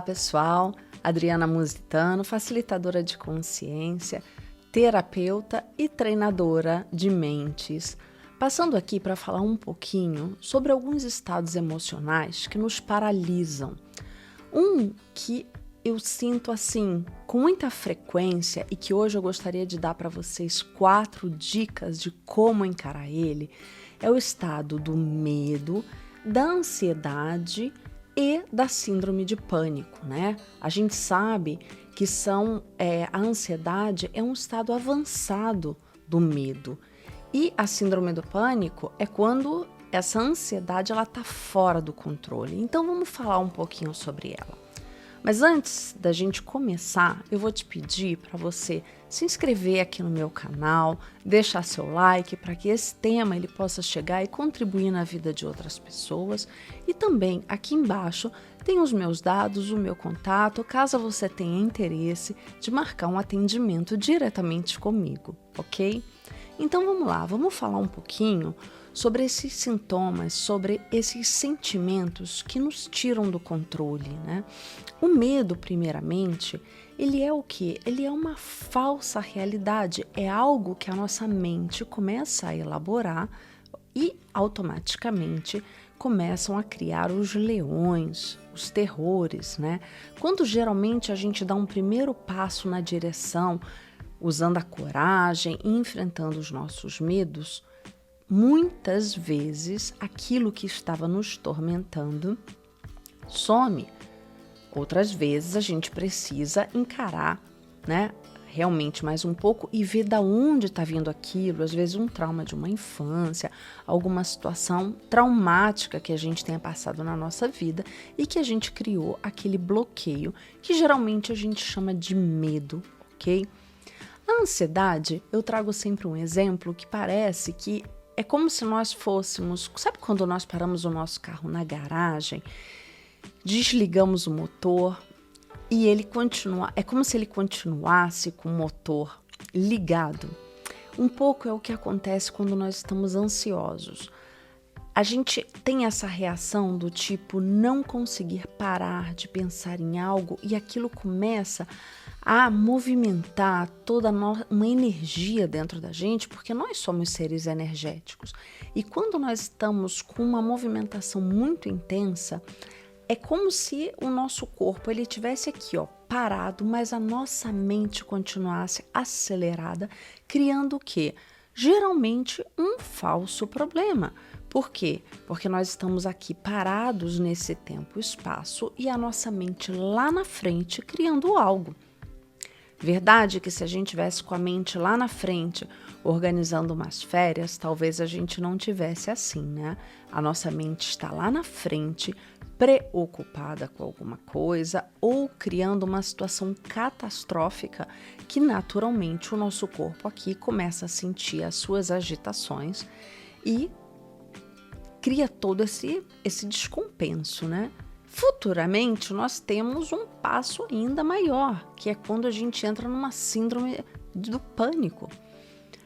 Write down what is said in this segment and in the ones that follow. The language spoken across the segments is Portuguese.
pessoal, Adriana Musitano, facilitadora de consciência, terapeuta e treinadora de mentes, passando aqui para falar um pouquinho sobre alguns estados emocionais que nos paralisam. Um que eu sinto assim com muita frequência e que hoje eu gostaria de dar para vocês 4 dicas de como encarar ele, é o estado do medo, da ansiedade e da síndrome de pânico, né? A gente sabe que a ansiedade é um estado avançado do medo e a síndrome do pânico é quando essa ansiedade ela tá fora do controle. Então vamos falar um pouquinho sobre ela. Mas antes da gente começar, eu vou te pedir para você se inscrever aqui no meu canal, deixar seu like para que esse tema ele possa chegar e contribuir na vida de outras pessoas. E também aqui embaixo tem os meus dados, o meu contato, caso você tenha interesse de marcar um atendimento diretamente comigo, ok? Então vamos lá, vamos falar um pouquinho sobre esses sintomas, sobre esses sentimentos que nos tiram do controle, né? O medo, primeiramente, ele é o quê? Ele é uma falsa realidade, é algo que a nossa mente começa a elaborar e automaticamente começam a criar os leões, os terrores, né? Quando geralmente a gente dá um primeiro passo na direção, usando a coragem e enfrentando os nossos medos, muitas vezes aquilo que estava nos tormentando some. Outras vezes a gente precisa encarar, né, realmente mais um pouco e ver da onde está vindo aquilo, às vezes um trauma de uma infância, alguma situação traumática que a gente tenha passado na nossa vida e que a gente criou aquele bloqueio que geralmente a gente chama de medo, ok? A ansiedade, eu trago sempre um exemplo que parece que é como se nós fôssemos... Sabe quando nós paramos o nosso carro na garagem, desligamos o motor e ele continua... É como se ele continuasse com o motor ligado. Um pouco é o que acontece quando nós estamos ansiosos. A gente tem essa reação do tipo não conseguir parar de pensar em algo e aquilo começa a movimentar toda uma energia dentro da gente, porque nós somos seres energéticos. E quando nós estamos com uma movimentação muito intensa, é como se o nosso corpo ele tivesse aqui, ó, parado, mas a nossa mente continuasse acelerada, criando o quê? Geralmente um falso problema. Por quê? Porque nós estamos aqui parados nesse tempo e espaço e a nossa mente lá na frente criando algo. Verdade que se a gente tivesse com a mente lá na frente, organizando umas férias, talvez a gente não tivesse assim, né? A nossa mente está lá na frente, preocupada com alguma coisa ou criando uma situação catastrófica que naturalmente o nosso corpo aqui começa a sentir as suas agitações e cria todo esse descompenso, né? Futuramente, nós temos um passo ainda maior, que é quando a gente entra numa síndrome do pânico.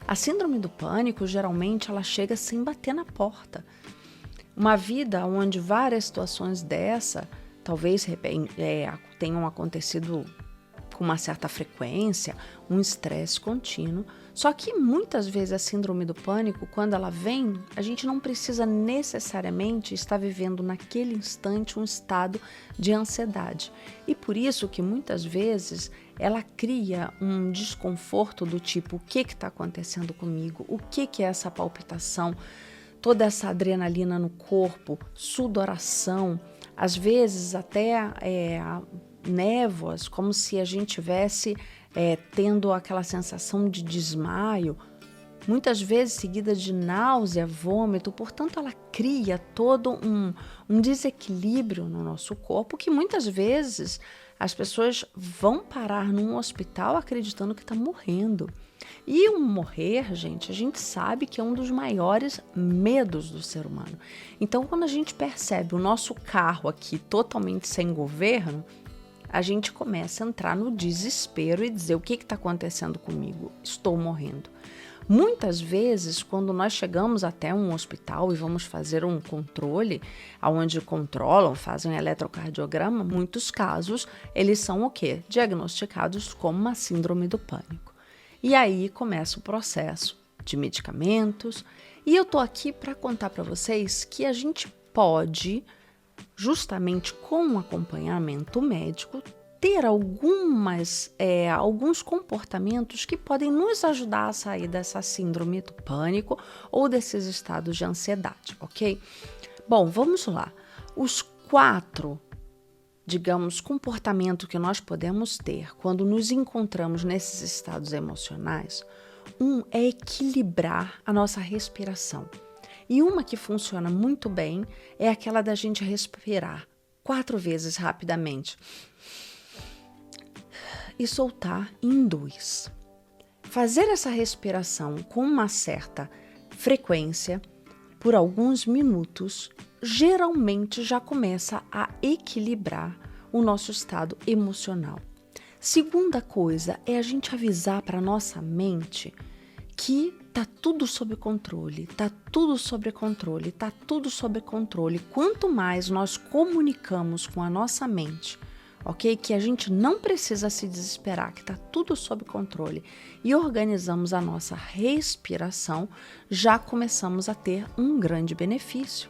A síndrome do pânico, geralmente, ela chega sem bater na porta. Uma vida onde várias situações dessa, talvez tenham acontecido com uma certa frequência, um estresse contínuo. Só que muitas vezes a síndrome do pânico, quando ela vem, a gente não precisa necessariamente estar vivendo naquele instante um estado de ansiedade. E por isso que muitas vezes ela cria um desconforto do tipo, o que está acontecendo comigo? O que é essa palpitação? Toda essa adrenalina no corpo, sudoração, às vezes até névoas, como se a gente tivesse tendo aquela sensação de desmaio, muitas vezes seguida de náusea, vômito. Portanto, ela cria todo um desequilíbrio no nosso corpo que muitas vezes as pessoas vão parar num hospital acreditando que está morrendo. E o morrer, gente, a gente sabe que é um dos maiores medos do ser humano. Então, quando a gente percebe o nosso carro aqui totalmente sem governo, a gente começa a entrar no desespero e dizer o que está acontecendo comigo? Estou morrendo. Muitas vezes, quando nós chegamos até um hospital e vamos fazer um controle, onde controlam, fazem eletrocardiograma, muitos casos, eles são o quê? Diagnosticados como uma síndrome do pânico. E aí começa o processo de medicamentos. E eu tô aqui para contar para vocês que a gente pode, justamente com um acompanhamento médico, ter alguns comportamentos que podem nos ajudar a sair dessa síndrome do pânico ou desses estados de ansiedade, ok? Bom, vamos lá. Os 4, digamos, comportamentos que nós podemos ter quando nos encontramos nesses estados emocionais, é equilibrar a nossa respiração. E uma que funciona muito bem é aquela da gente respirar 4 vezes rapidamente e soltar em 2. Fazer essa respiração com uma certa frequência por alguns minutos geralmente já começa a equilibrar o nosso estado emocional. Segunda coisa é a gente avisar para nossa mente que tá tudo sob controle, tá tudo sob controle, tá tudo sob controle. Quanto mais nós comunicamos com a nossa mente, ok? Que a gente não precisa se desesperar, que tá tudo sob controle, e organizamos a nossa respiração, já começamos a ter um grande benefício.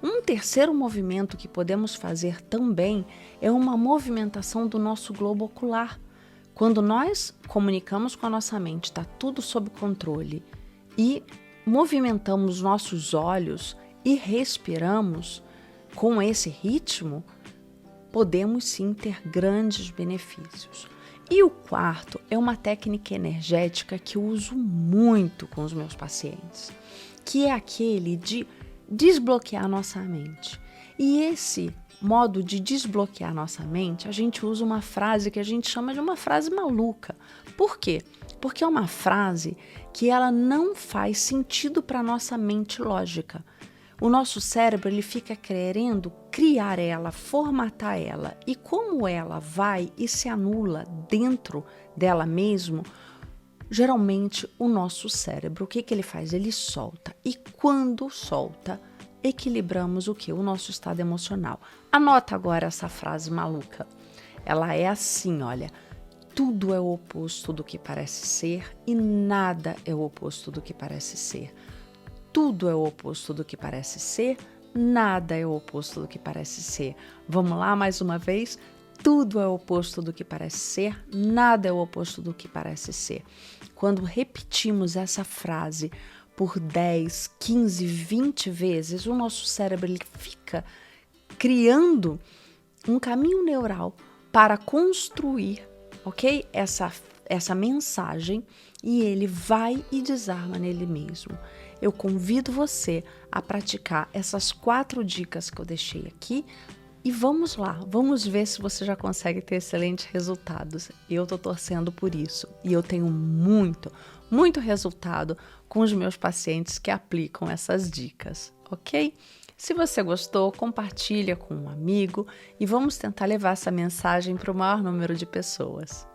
Um terceiro movimento que podemos fazer também é uma movimentação do nosso globo ocular. Quando nós comunicamos com a nossa mente, está tudo sob controle, e movimentamos nossos olhos e respiramos com esse ritmo, podemos sim ter grandes benefícios. E o quarto é uma técnica energética que eu uso muito com os meus pacientes, que é aquele de desbloquear nossa mente. E esse modo de desbloquear nossa mente, a gente usa uma frase que a gente chama de uma frase maluca. Por quê? Porque é uma frase que ela não faz sentido para nossa mente lógica. O nosso cérebro ele fica querendo criar ela, formatar ela, e como ela vai e se anula dentro dela mesmo, geralmente o nosso cérebro, o que ele faz? Ele solta, e quando solta, equilibramos o que? O nosso estado emocional. Anota agora essa frase maluca. Ela é assim, olha: tudo é o oposto do que parece ser e nada é o oposto do que parece ser. Tudo é o oposto do que parece ser, nada é o oposto do que parece ser. Vamos lá mais uma vez? Tudo é o oposto do que parece ser, nada é o oposto do que parece ser. Quando repetimos essa frase por 10, 15, 20 vezes, o nosso cérebro ele fica criando um caminho neural para construir, ok? Essa mensagem, e ele vai e desarma nele mesmo. Eu convido você a praticar essas 4 dicas que eu deixei aqui e vamos lá, vamos ver se você já consegue ter excelentes resultados. Eu estou torcendo por isso e eu tenho muito resultado com os meus pacientes que aplicam essas dicas, ok? Se você gostou, compartilha com um amigo e vamos tentar levar essa mensagem para o maior número de pessoas.